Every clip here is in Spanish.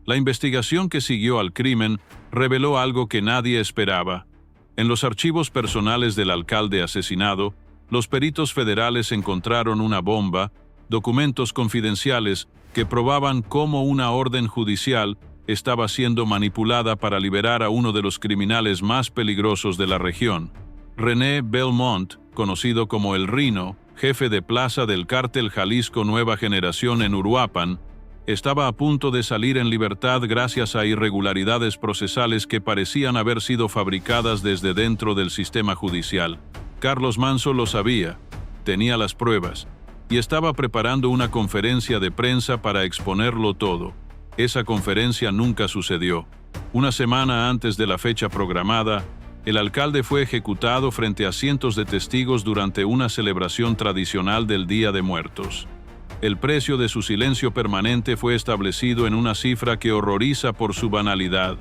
La investigación que siguió al crimen reveló algo que nadie esperaba. En los archivos personales del alcalde asesinado, los peritos federales encontraron una bomba, documentos confidenciales que probaban cómo una orden judicial estaba siendo manipulada para liberar a uno de los criminales más peligrosos de la región. René Belmont, conocido como El Rino, jefe de plaza del cártel Jalisco Nueva Generación en Uruapan, estaba a punto de salir en libertad gracias a irregularidades procesales que parecían haber sido fabricadas desde dentro del sistema judicial. Carlos Manso lo sabía, tenía las pruebas, y estaba preparando una conferencia de prensa para exponerlo todo. Esa conferencia nunca sucedió. Una semana antes de la fecha programada, el alcalde fue ejecutado frente a cientos de testigos durante una celebración tradicional del Día de Muertos. El precio de su silencio permanente fue establecido en una cifra que horroriza por su banalidad: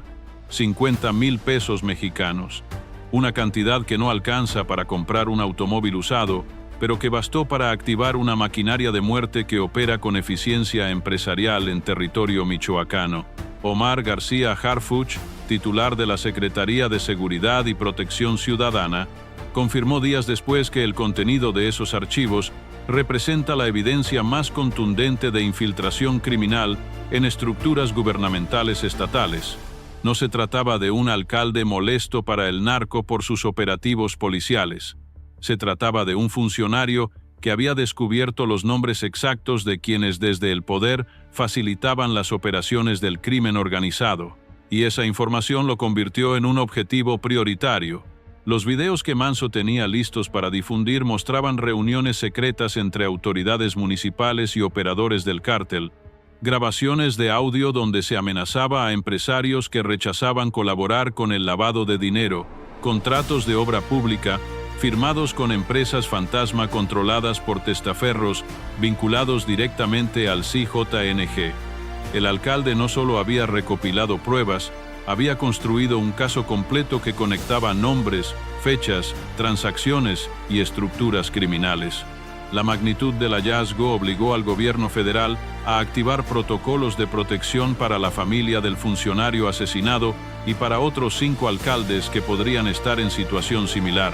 50,000 pesos mexicanos. Una cantidad que no alcanza para comprar un automóvil usado, pero que bastó para activar una maquinaria de muerte que opera con eficiencia empresarial en territorio michoacano. Omar García Harfuch, titular de la Secretaría de Seguridad y Protección Ciudadana, confirmó días después que el contenido de esos archivos representa la evidencia más contundente de infiltración criminal en estructuras gubernamentales estatales. No se trataba de un alcalde molesto para el narco por sus operativos policiales. Se trataba de un funcionario que había descubierto los nombres exactos de quienes desde el poder facilitaban las operaciones del crimen organizado, y esa información lo convirtió en un objetivo prioritario. Los videos que Manso tenía listos para difundir mostraban reuniones secretas entre autoridades municipales y operadores del cártel, grabaciones de audio donde se amenazaba a empresarios que rechazaban colaborar con el lavado de dinero, contratos de obra pública firmados con empresas fantasma controladas por testaferros vinculados directamente al CJNG. El alcalde no solo había recopilado pruebas, había construido un caso completo que conectaba nombres, fechas, transacciones y estructuras criminales. La magnitud del hallazgo obligó al gobierno federal a activar protocolos de protección para la familia del funcionario asesinado y para otros 5 alcaldes que podrían estar en situación similar,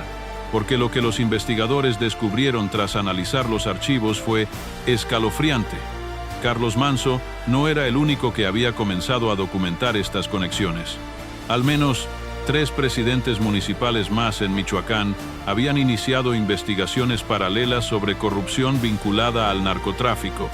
porque lo que los investigadores descubrieron tras analizar los archivos fue escalofriante. Carlos Manso no era el único que había comenzado a documentar estas conexiones. Al menos 3 presidentes municipales más en Michoacán habían iniciado investigaciones paralelas sobre corrupción vinculada al narcotráfico.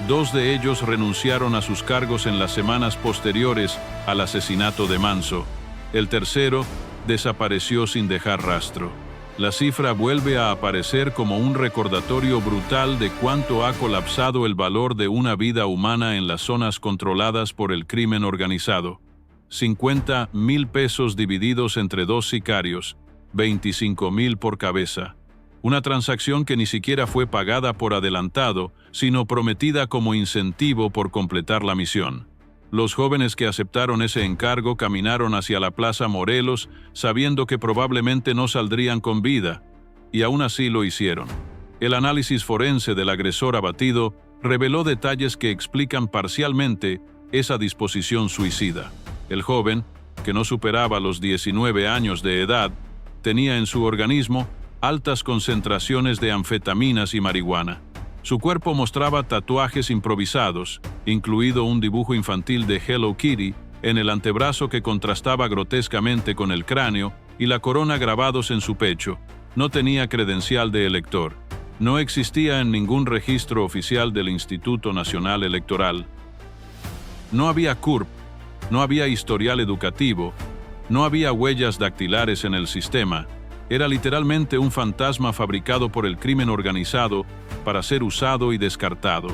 2 de ellos renunciaron a sus cargos en las semanas posteriores al asesinato de Manso. El tercero desapareció sin dejar rastro. La cifra vuelve a aparecer como un recordatorio brutal de cuánto ha colapsado el valor de una vida humana en las zonas controladas por el crimen organizado. 50,000 pesos divididos entre 2 sicarios, 25,000 por cabeza. Una transacción que ni siquiera fue pagada por adelantado, sino prometida como incentivo por completar la misión. Los jóvenes que aceptaron ese encargo caminaron hacia la Plaza Morelos sabiendo que probablemente no saldrían con vida, y aún así lo hicieron. El análisis forense del agresor abatido reveló detalles que explican parcialmente esa disposición suicida. El joven, que no superaba los 19 años de edad, tenía en su organismo altas concentraciones de anfetaminas y marihuana. Su cuerpo mostraba tatuajes improvisados, incluido un dibujo infantil de Hello Kitty en el antebrazo que contrastaba grotescamente con el cráneo y la corona grabados en su pecho. No tenía credencial de elector. No existía en ningún registro oficial del Instituto Nacional Electoral. No había CURP, no había historial educativo, no había huellas dactilares en el sistema. Era literalmente un fantasma fabricado por el crimen organizado para ser usado y descartado.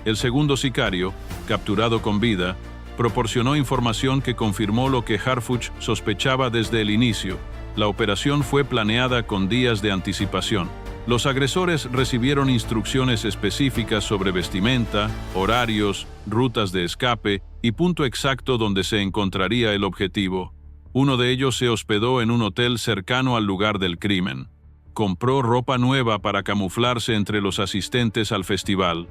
El segundo sicario, capturado con vida, proporcionó información que confirmó lo que Harfuch sospechaba desde el inicio. La operación fue planeada con días de anticipación. Los agresores recibieron instrucciones específicas sobre vestimenta, horarios, rutas de escape y punto exacto donde se encontraría el objetivo. Uno de ellos se hospedó en un hotel cercano al lugar del crimen. Compró ropa nueva para camuflarse entre los asistentes al festival.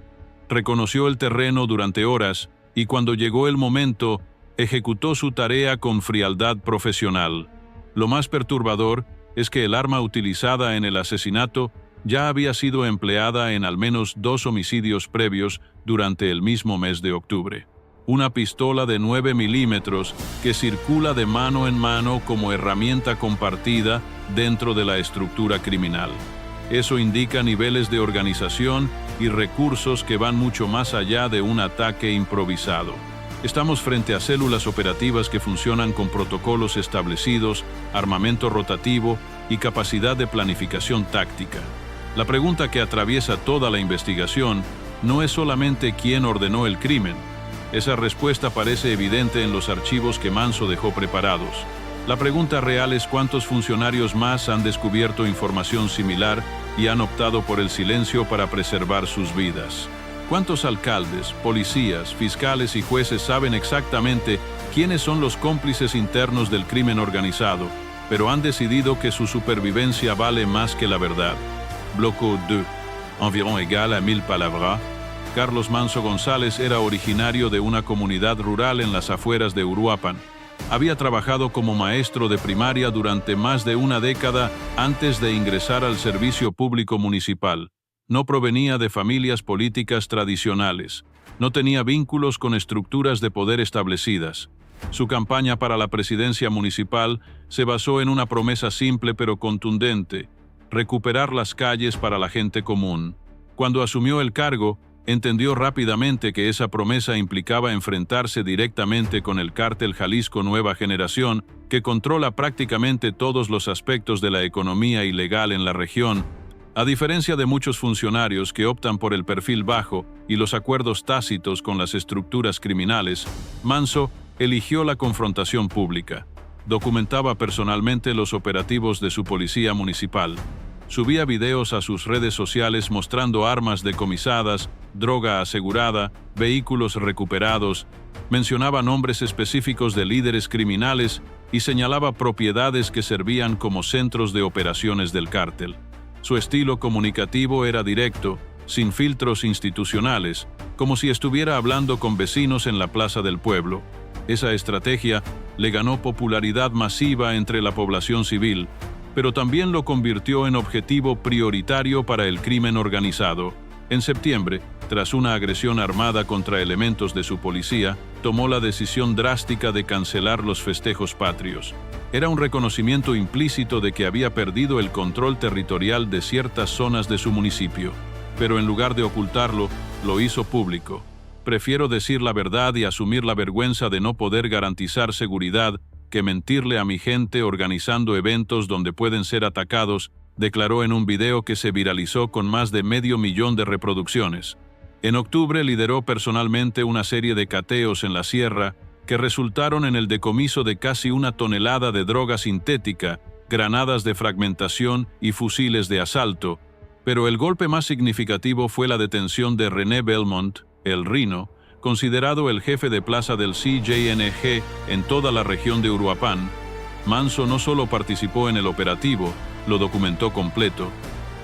Reconoció el terreno durante horas y cuando llegó el momento, ejecutó su tarea con frialdad profesional. Lo más perturbador es que el arma utilizada en el asesinato ya había sido empleada en al menos 2 homicidios previos durante el mismo mes de octubre. Una pistola de 9 milímetros que circula de mano en mano como herramienta compartida dentro de la estructura criminal. Eso indica niveles de organización y recursos que van mucho más allá de un ataque improvisado. Estamos frente a células operativas que funcionan con protocolos establecidos, armamento rotativo y capacidad de planificación táctica. La pregunta que atraviesa toda la investigación no es solamente quién ordenó el crimen. Esa respuesta parece evidente en los archivos que Manso dejó preparados. La pregunta real es cuántos funcionarios más han descubierto información similar y han optado por el silencio para preservar sus vidas. ¿Cuántos alcaldes, policías, fiscales y jueces saben exactamente quiénes son los cómplices internos del crimen organizado, pero han decidido que su supervivencia vale más que la verdad? Bloco 2, environ égal a 1000 palabras. Carlos Manso González era originario de una comunidad rural en las afueras de Uruapan. Había trabajado como maestro de primaria durante más de una década antes de ingresar al servicio público municipal. No provenía de familias políticas tradicionales. No tenía vínculos con estructuras de poder establecidas. Su campaña para la presidencia municipal se basó en una promesa simple pero contundente: recuperar las calles para la gente común. Cuando asumió el cargo, entendió rápidamente que esa promesa implicaba enfrentarse directamente con el cártel Jalisco Nueva Generación, que controla prácticamente todos los aspectos de la economía ilegal en la región. A diferencia de muchos funcionarios que optan por el perfil bajo y los acuerdos tácitos con las estructuras criminales, Manso eligió la confrontación pública. Documentaba personalmente los operativos de su policía municipal. Subía videos a sus redes sociales mostrando armas decomisadas, droga asegurada, vehículos recuperados, mencionaba nombres específicos de líderes criminales y señalaba propiedades que servían como centros de operaciones del cártel. Su estilo comunicativo era directo, sin filtros institucionales, como si estuviera hablando con vecinos en la plaza del pueblo. Esa estrategia le ganó popularidad masiva entre la población civil, pero también lo convirtió en objetivo prioritario para el crimen organizado. En septiembre, tras una agresión armada contra elementos de su policía, tomó la decisión drástica de cancelar los festejos patrios. Era un reconocimiento implícito de que había perdido el control territorial de ciertas zonas de su municipio, pero en lugar de ocultarlo, lo hizo público. Prefiero decir la verdad y asumir la vergüenza de no poder garantizar seguridad que mentirle a mi gente organizando eventos donde pueden ser atacados, declaró en un video que se viralizó con más de 500.000 de reproducciones. En octubre lideró personalmente una serie de cateos en la sierra que resultaron en el decomiso de casi 1 tonelada de droga sintética, granadas de fragmentación y fusiles de asalto, pero el golpe más significativo fue la detención de René Belmont, el Rino, considerado el jefe de plaza del CJNG en toda la región de Uruapan. Manso no solo participó en el operativo, lo documentó completo,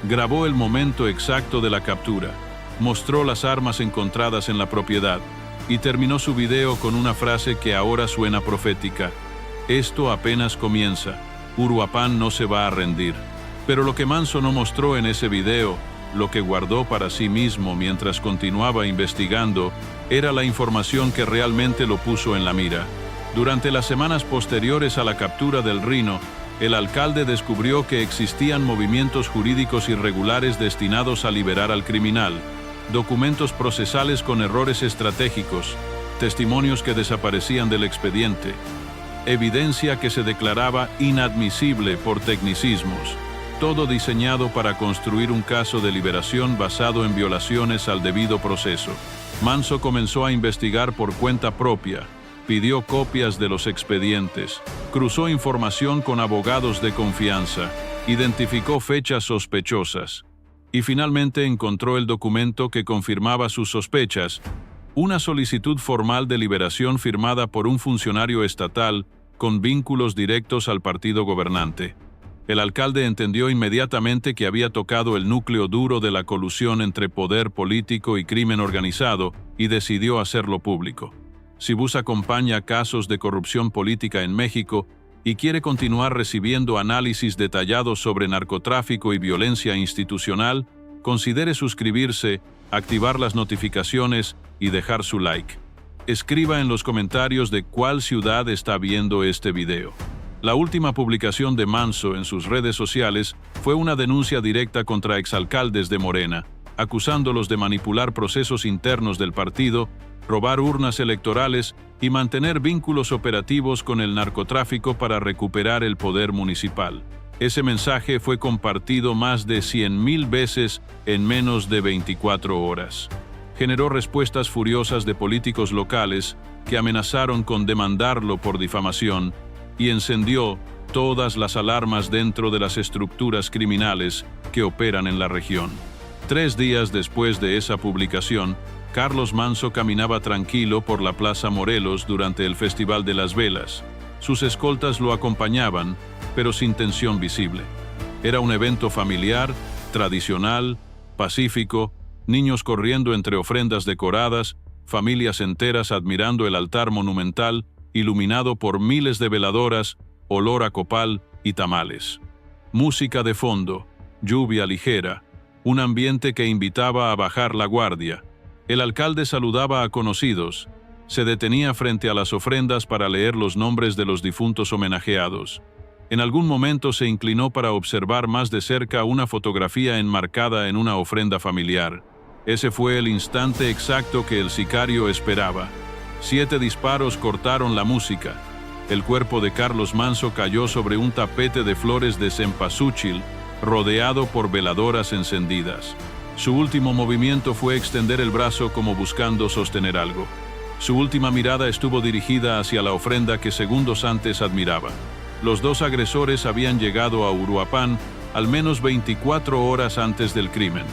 grabó el momento exacto de la captura, mostró las armas encontradas en la propiedad y terminó su video con una frase que ahora suena profética: esto apenas comienza, Uruapan no se va a rendir. Pero lo que Manso no mostró en ese video, lo que guardó para sí mismo mientras continuaba investigando, era la información que realmente lo puso en la mira. Durante las semanas posteriores a la captura del Rino, el alcalde descubrió que existían movimientos jurídicos irregulares destinados a liberar al criminal, documentos procesales con errores estratégicos, testimonios que desaparecían del expediente, evidencia que se declaraba inadmisible por tecnicismos, todo diseñado para construir un caso de liberación basado en violaciones al debido proceso. Manso comenzó a investigar por cuenta propia, pidió copias de los expedientes, cruzó información con abogados de confianza, identificó fechas sospechosas y finalmente encontró el documento que confirmaba sus sospechas, una solicitud formal de liberación firmada por un funcionario estatal con vínculos directos al partido gobernante. El alcalde entendió inmediatamente que había tocado el núcleo duro de la colusión entre poder político y crimen organizado y decidió hacerlo público. Cibus acompaña casos de corrupción política en México y quiere continuar recibiendo análisis detallados sobre narcotráfico y violencia institucional. Considere suscribirse, activar las notificaciones y dejar su like. Escriba en los comentarios de cuál ciudad está viendo este video. La última publicación de Manso en sus redes sociales fue una denuncia directa contra exalcaldes de Morena, acusándolos de manipular procesos internos del partido, robar urnas electorales y mantener vínculos operativos con el narcotráfico para recuperar el poder municipal. Ese mensaje fue compartido más de 100,000 veces en menos de 24 horas. Generó respuestas furiosas de políticos locales que amenazaron con demandarlo por difamación y encendió todas las alarmas dentro de las estructuras criminales que operan en la región. 3 días después de esa publicación, Carlos Manso caminaba tranquilo por la Plaza Morelos durante el Festival de las Velas. Sus escoltas lo acompañaban, pero sin tensión visible. Era un evento familiar, tradicional, pacífico, niños corriendo entre ofrendas decoradas, familias enteras admirando el altar monumental, iluminado por miles de veladoras, olor a copal y tamales. Música de fondo, lluvia ligera, un ambiente que invitaba a bajar la guardia. El alcalde saludaba a conocidos, se detenía frente a las ofrendas para leer los nombres de los difuntos homenajeados. En algún momento se inclinó para observar más de cerca una fotografía enmarcada en una ofrenda familiar. Ese fue el instante exacto que el sicario esperaba. 7 disparos cortaron la música. El cuerpo de Carlos Manso cayó sobre un tapete de flores de cempasúchil, rodeado por veladoras encendidas. Su último movimiento fue extender el brazo como buscando sostener algo. Su última mirada estuvo dirigida hacia la ofrenda que segundos antes admiraba. Los 2 agresores habían llegado a Uruapan al menos 24 horas antes del crimen.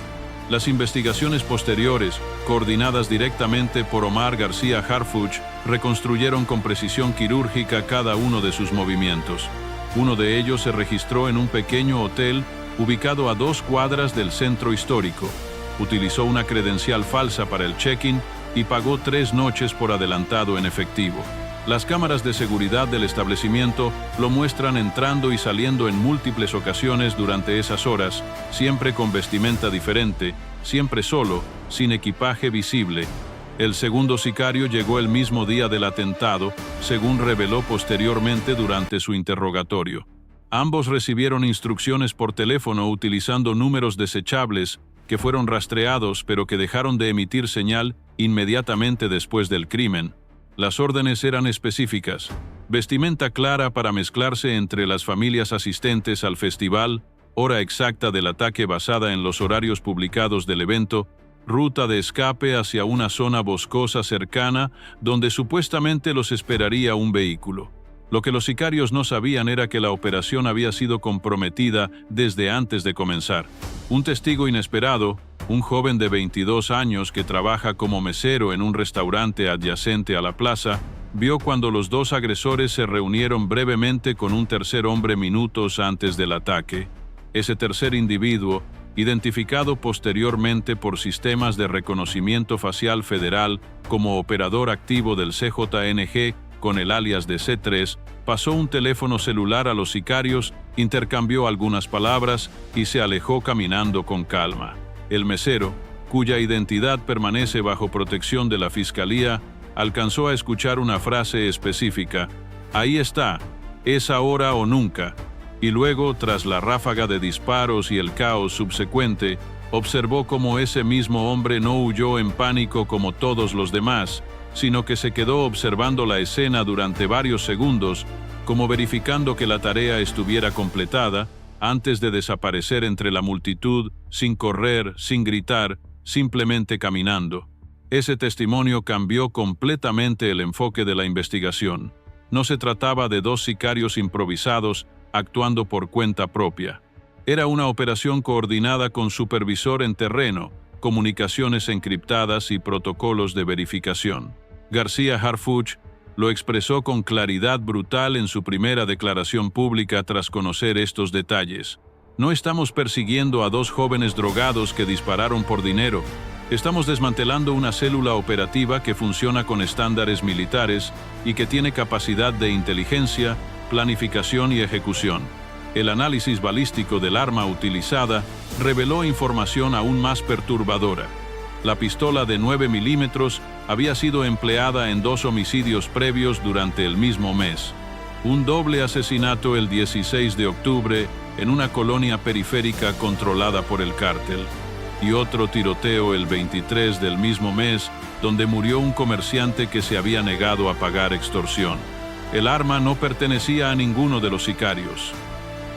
Las investigaciones posteriores, coordinadas directamente por Omar García Harfuch, reconstruyeron con precisión quirúrgica cada uno de sus movimientos. Uno de ellos se registró en un pequeño hotel ubicado a 2 cuadras del centro histórico. Utilizó una credencial falsa para el check-in y pagó 3 noches por adelantado en efectivo. Las cámaras de seguridad del establecimiento lo muestran entrando y saliendo en múltiples ocasiones durante esas horas, siempre con vestimenta diferente, siempre solo, sin equipaje visible. El segundo sicario llegó el mismo día del atentado, según reveló posteriormente durante su interrogatorio. Ambos recibieron instrucciones por teléfono utilizando números desechables que fueron rastreados pero que dejaron de emitir señal inmediatamente después del crimen. Las órdenes eran específicas: vestimenta clara para mezclarse entre las familias asistentes al festival, hora exacta del ataque basada en los horarios publicados del evento, ruta de escape hacia una zona boscosa cercana donde supuestamente los esperaría un vehículo. Lo que los sicarios no sabían era que la operación había sido comprometida desde antes de comenzar. Un testigo inesperado, un joven de 22 años que trabaja como mesero en un restaurante adyacente a la plaza, vio cuando los 2 agresores se reunieron brevemente con un tercer hombre minutos antes del ataque. Ese tercer individuo, identificado posteriormente por sistemas de reconocimiento facial federal como operador activo del CJNG, con el alias de C3, pasó un teléfono celular a los sicarios, intercambió algunas palabras y se alejó caminando con calma. El mesero, cuya identidad permanece bajo protección de la fiscalía, alcanzó a escuchar una frase específica: "Ahí está, es ahora o nunca", y luego, tras la ráfaga de disparos y el caos subsecuente, observó cómo ese mismo hombre no huyó en pánico como todos los demás, sino que se quedó observando la escena durante varios segundos, como verificando que la tarea estuviera completada, antes de desaparecer entre la multitud, sin correr, sin gritar, simplemente caminando. Ese testimonio cambió completamente el enfoque de la investigación. No se trataba de 2 sicarios improvisados actuando por cuenta propia. Era una operación coordinada con supervisor en terreno, comunicaciones encriptadas y protocolos de verificación. García Harfuch lo expresó con claridad brutal en su primera declaración pública tras conocer estos detalles. "No estamos persiguiendo a 2 jóvenes drogados que dispararon por dinero. Estamos desmantelando una célula operativa que funciona con estándares militares y que tiene capacidad de inteligencia, planificación y ejecución. El análisis balístico del arma utilizada reveló información aún más perturbadora. La pistola de 9 milímetros había sido empleada en 2 homicidios previos durante el mismo mes. Un doble asesinato el 16 de octubre en una colonia periférica controlada por el cártel, y otro tiroteo el 23 del mismo mes, donde murió un comerciante que se había negado a pagar extorsión. El arma no pertenecía a ninguno de los sicarios.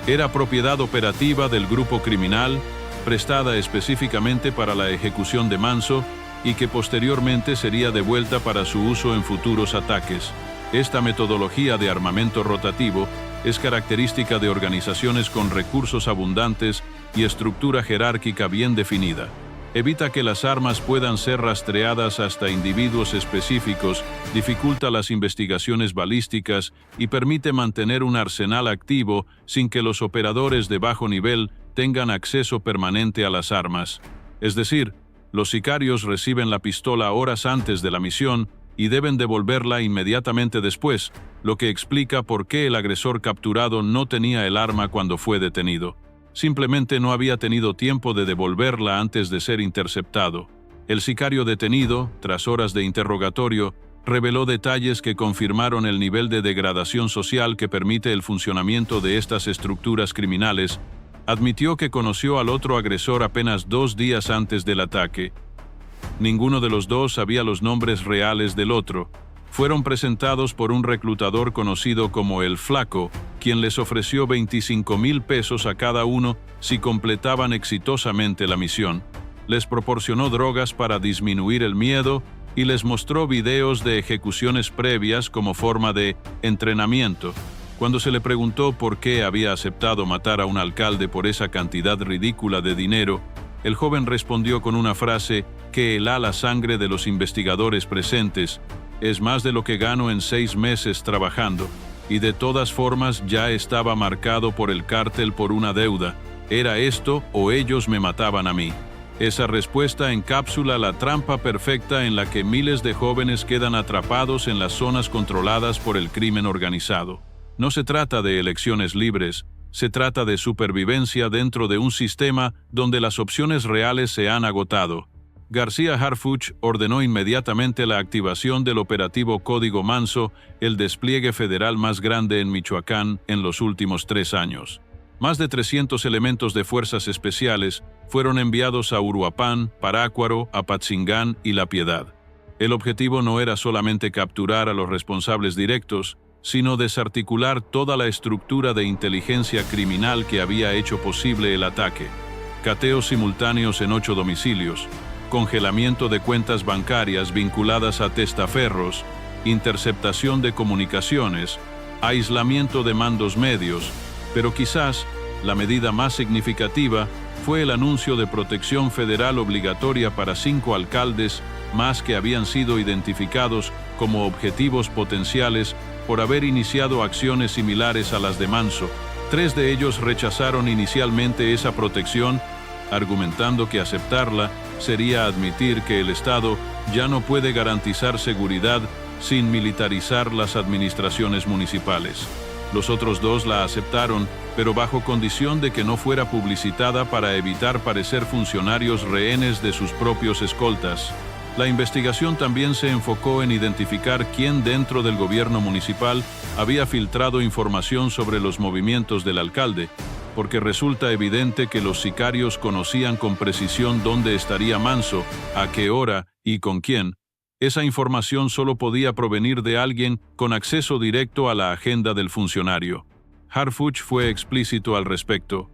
Era propiedad operativa del grupo criminal, prestada específicamente para la ejecución de Manso y que posteriormente sería devuelta para su uso en futuros ataques. Esta metodología de armamento rotativo es característica de organizaciones con recursos abundantes y estructura jerárquica bien definida. Evita que las armas puedan ser rastreadas hasta individuos específicos, dificulta las investigaciones balísticas y permite mantener un arsenal activo sin que los operadores de bajo nivel tengan acceso permanente a las armas. Es decir, los sicarios reciben la pistola horas antes de la misión y deben devolverla inmediatamente después, lo que explica por qué el agresor capturado no tenía el arma cuando fue detenido. Simplemente no había tenido tiempo de devolverla antes de ser interceptado. El sicario detenido, tras horas de interrogatorio, reveló detalles que confirmaron el nivel de degradación social que permite el funcionamiento de estas estructuras criminales. Admitió que conoció al otro agresor apenas 2 días antes del ataque. Ninguno de los dos sabía los nombres reales del otro. Fueron presentados por un reclutador conocido como El Flaco, quien les ofreció 25,000 pesos a cada uno si completaban exitosamente la misión. Les proporcionó drogas para disminuir el miedo y les mostró videos de ejecuciones previas como forma de entrenamiento. Cuando se le preguntó por qué había aceptado matar a un alcalde por esa cantidad ridícula de dinero, el joven respondió con una frase que heló la sangre de los investigadores presentes: es más de lo que gano en 6 meses trabajando, y de todas formas ya estaba marcado por el cártel por una deuda. Era esto o ellos me mataban a mí. Esa respuesta encapsula la trampa perfecta en la que miles de jóvenes quedan atrapados en las zonas controladas por el crimen organizado. No se trata de elecciones libres, se trata de supervivencia dentro de un sistema donde las opciones reales se han agotado. García Harfuch ordenó inmediatamente la activación del operativo Código Manso, el despliegue federal más grande en Michoacán en los últimos 3 años. Más de 300 elementos de fuerzas especiales fueron enviados a Uruapan, Parácuaro, Apatzingán y La Piedad. El objetivo no era solamente capturar a los responsables directos, sino desarticular toda la estructura de inteligencia criminal que había hecho posible el ataque. Cateos simultáneos en 8 domicilios, congelamiento de cuentas bancarias vinculadas a testaferros, interceptación de comunicaciones, aislamiento de mandos medios, pero quizás la medida más significativa fue el anuncio de protección federal obligatoria para 5 alcaldes más que habían sido identificados como objetivos potenciales por haber iniciado acciones similares a las de Manso. 3 de ellos rechazaron inicialmente esa protección, argumentando que aceptarla sería admitir que el Estado ya no puede garantizar seguridad sin militarizar las administraciones municipales. Los otros 2 la aceptaron, pero bajo condición de que no fuera publicitada para evitar parecer funcionarios rehenes de sus propios escoltas. La investigación también se enfocó en identificar quién dentro del gobierno municipal había filtrado información sobre los movimientos del alcalde, porque resulta evidente que los sicarios conocían con precisión dónde estaría Manso, a qué hora y con quién. Esa información solo podía provenir de alguien con acceso directo a la agenda del funcionario. Harfuch fue explícito al respecto.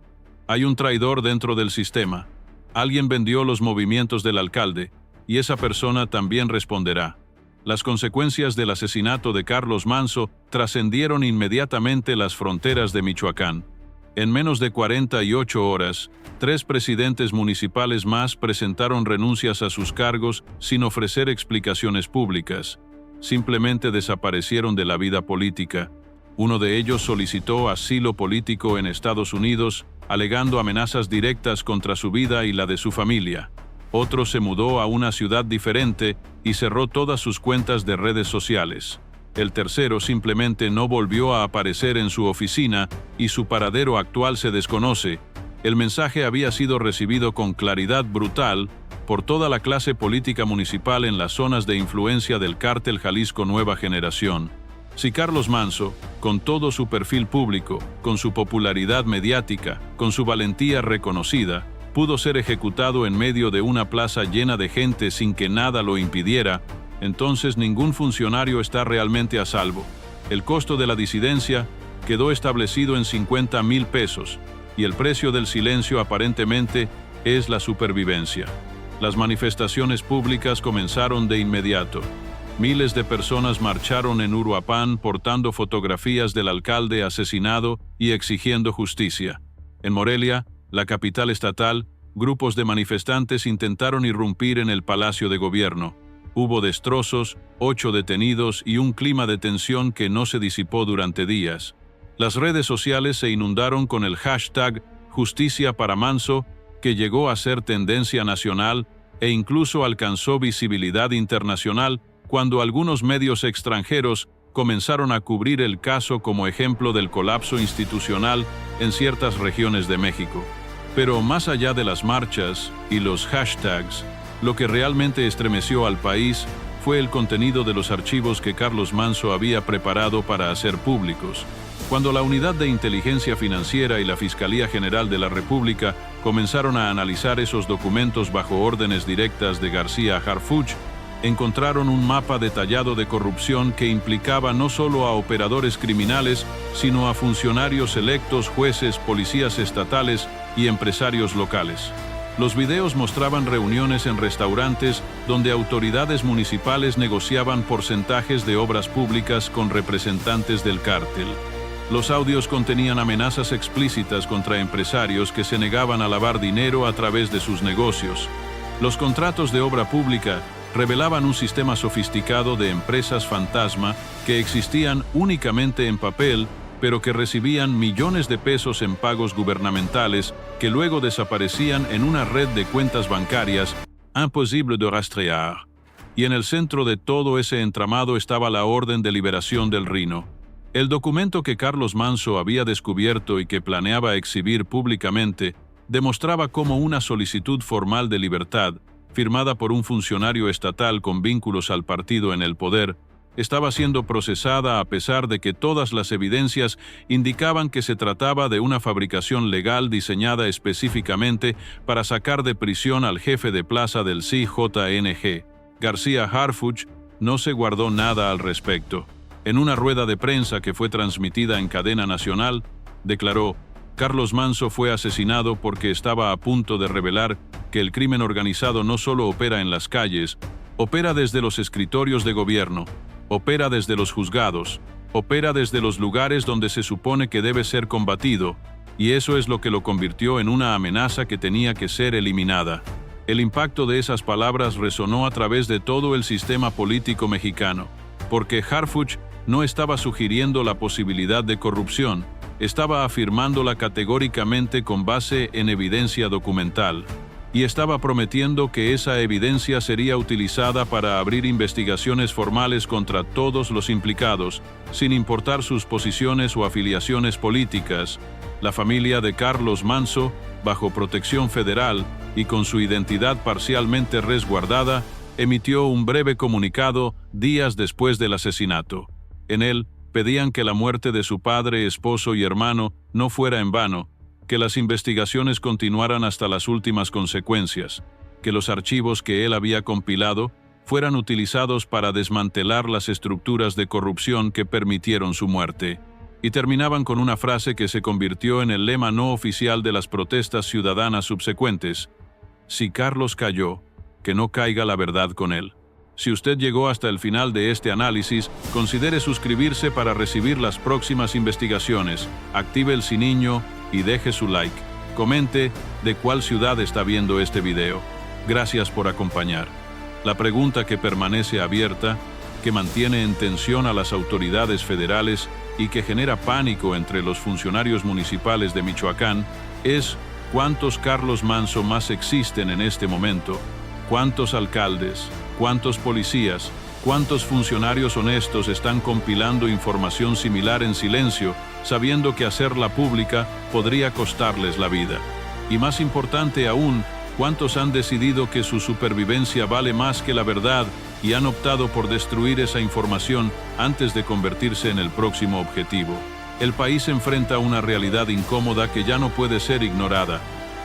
Hay un traidor dentro del sistema. Alguien vendió los movimientos del alcalde, y esa persona también responderá. Las consecuencias del asesinato de Carlos Manso trascendieron inmediatamente las fronteras de Michoacán. En menos de 48 horas, 3 presidentes municipales más presentaron renuncias a sus cargos sin ofrecer explicaciones públicas. Simplemente desaparecieron de la vida política. Uno de ellos solicitó asilo político en Estados Unidos, alegando amenazas directas contra su vida y la de su familia. Otro se mudó a una ciudad diferente y cerró todas sus cuentas de redes sociales. El tercero simplemente no volvió a aparecer en su oficina y su paradero actual se desconoce. El mensaje había sido recibido con claridad brutal por toda la clase política municipal en las zonas de influencia del cártel Jalisco Nueva Generación. Si Carlos Manso, con todo su perfil público, con su popularidad mediática, con su valentía reconocida, pudo ser ejecutado en medio de una plaza llena de gente sin que nada lo impidiera, entonces ningún funcionario está realmente a salvo. El costo de la disidencia quedó establecido en 50,000 pesos, y el precio del silencio aparentemente es la supervivencia. Las manifestaciones públicas comenzaron de inmediato. Miles de personas marcharon en Uruapan portando fotografías del alcalde asesinado y exigiendo justicia. En Morelia, la capital estatal, grupos de manifestantes intentaron irrumpir en el Palacio de Gobierno. Hubo destrozos, 8 detenidos y un clima de tensión que no se disipó durante días. Las redes sociales se inundaron con el hashtag Justicia para Manso, que llegó a ser tendencia nacional e incluso alcanzó visibilidad internacional cuando algunos medios extranjeros comenzaron a cubrir el caso como ejemplo del colapso institucional en ciertas regiones de México. Pero más allá de las marchas y los hashtags, lo que realmente estremeció al país fue el contenido de los archivos que Carlos Manso había preparado para hacer públicos. Cuando la Unidad de Inteligencia Financiera y la Fiscalía General de la República comenzaron a analizar esos documentos bajo órdenes directas de García Harfuch, encontraron un mapa detallado de corrupción que implicaba no solo a operadores criminales, sino a funcionarios electos, jueces, policías estatales y empresarios locales. Los videos mostraban reuniones en restaurantes donde autoridades municipales negociaban porcentajes de obras públicas con representantes del cártel. Los audios contenían amenazas explícitas contra empresarios que se negaban a lavar dinero a través de sus negocios. Los contratos de obra pública revelaban un sistema sofisticado de empresas fantasma que existían únicamente en papel, pero que recibían millones de pesos en pagos gubernamentales que luego desaparecían en una red de cuentas bancarias imposible de rastrear. Y en el centro de todo ese entramado estaba la Orden de Liberación del Rino. El documento que Carlos Manso había descubierto y que planeaba exhibir públicamente demostraba cómo una solicitud formal de libertad, firmada por un funcionario estatal con vínculos al partido en el poder, estaba siendo procesada a pesar de que todas las evidencias indicaban que se trataba de una fabricación legal diseñada específicamente para sacar de prisión al jefe de plaza del CJNG. García Harfuch no se guardó nada al respecto. En una rueda de prensa que fue transmitida en cadena nacional, declaró: Carlos Manso fue asesinado porque estaba a punto de revelar que el crimen organizado no solo opera en las calles, opera desde los escritorios de gobierno, opera desde los juzgados, opera desde los lugares donde se supone que debe ser combatido, y eso es lo que lo convirtió en una amenaza que tenía que ser eliminada. El impacto de esas palabras resonó a través de todo el sistema político mexicano, porque Harfuch no estaba sugiriendo la posibilidad de corrupción, estaba afirmándola categóricamente con base en evidencia documental, y estaba prometiendo que esa evidencia sería utilizada para abrir investigaciones formales contra todos los implicados, sin importar sus posiciones o afiliaciones políticas. La familia de Carlos Manso, bajo protección federal y con su identidad parcialmente resguardada, emitió un breve comunicado días después del asesinato. En él, pedían que la muerte de su padre, esposo y hermano no fuera en vano, que las investigaciones continuaran hasta las últimas consecuencias, que los archivos que él había compilado fueran utilizados para desmantelar las estructuras de corrupción que permitieron su muerte. Y terminaban con una frase que se convirtió en el lema no oficial de las protestas ciudadanas subsecuentes: si Carlos cayó, que no caiga la verdad con él. Si usted llegó hasta el final de este análisis, considere suscribirse para recibir las próximas investigaciones, active el sininho y deje su like. Comente de cuál ciudad está viendo este video. Gracias por acompañar. La pregunta que permanece abierta, que mantiene en tensión a las autoridades federales y que genera pánico entre los funcionarios municipales de Michoacán, es: ¿cuántos Carlos Manso más existen en este momento? ¿Cuántos alcaldes, cuántos policías, cuántos funcionarios honestos están compilando información similar en silencio, sabiendo que hacerla pública podría costarles la vida? Y más importante aún, ¿cuántos han decidido que su supervivencia vale más que la verdad y han optado por destruir esa información antes de convertirse en el próximo objetivo? El país enfrenta una realidad incómoda que ya no puede ser ignorada.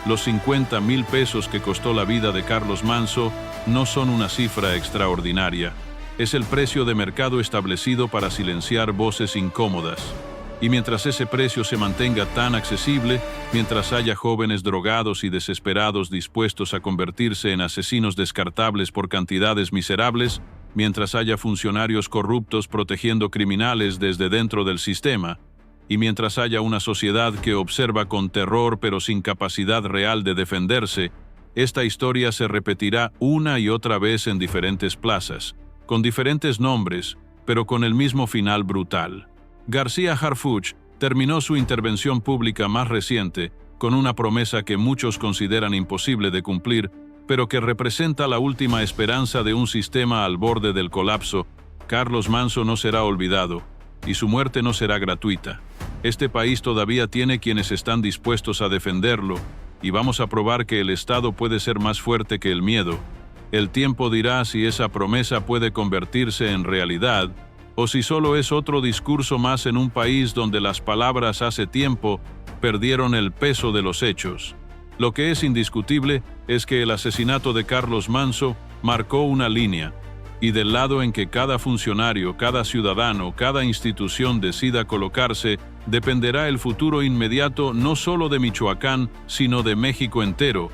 Los 50,000 pesos que costó la vida de Carlos Manso no son una cifra extraordinaria. Es el precio de mercado establecido para silenciar voces incómodas. Y mientras ese precio se mantenga tan accesible, mientras haya jóvenes drogados y desesperados dispuestos a convertirse en asesinos descartables por cantidades miserables, mientras haya funcionarios corruptos protegiendo criminales desde dentro del sistema, y mientras haya una sociedad que observa con terror pero sin capacidad real de defenderse, esta historia se repetirá una y otra vez en diferentes plazas, con diferentes nombres, pero con el mismo final brutal. García Harfuch terminó su intervención pública más reciente con una promesa que muchos consideran imposible de cumplir, pero que representa la última esperanza de un sistema al borde del colapso. Carlos Manso no será olvidado, y su muerte no será gratuita. Este país todavía tiene quienes están dispuestos a defenderlo, y vamos a probar que el Estado puede ser más fuerte que el miedo. El tiempo dirá si esa promesa puede convertirse en realidad, o si solo es otro discurso más en un país donde las palabras hace tiempo perdieron el peso de los hechos. Lo que es indiscutible es que el asesinato de Carlos Manso marcó una línea, y del lado en que cada funcionario, cada ciudadano, cada institución decida colocarse, dependerá el futuro inmediato no solo de Michoacán, sino de México entero,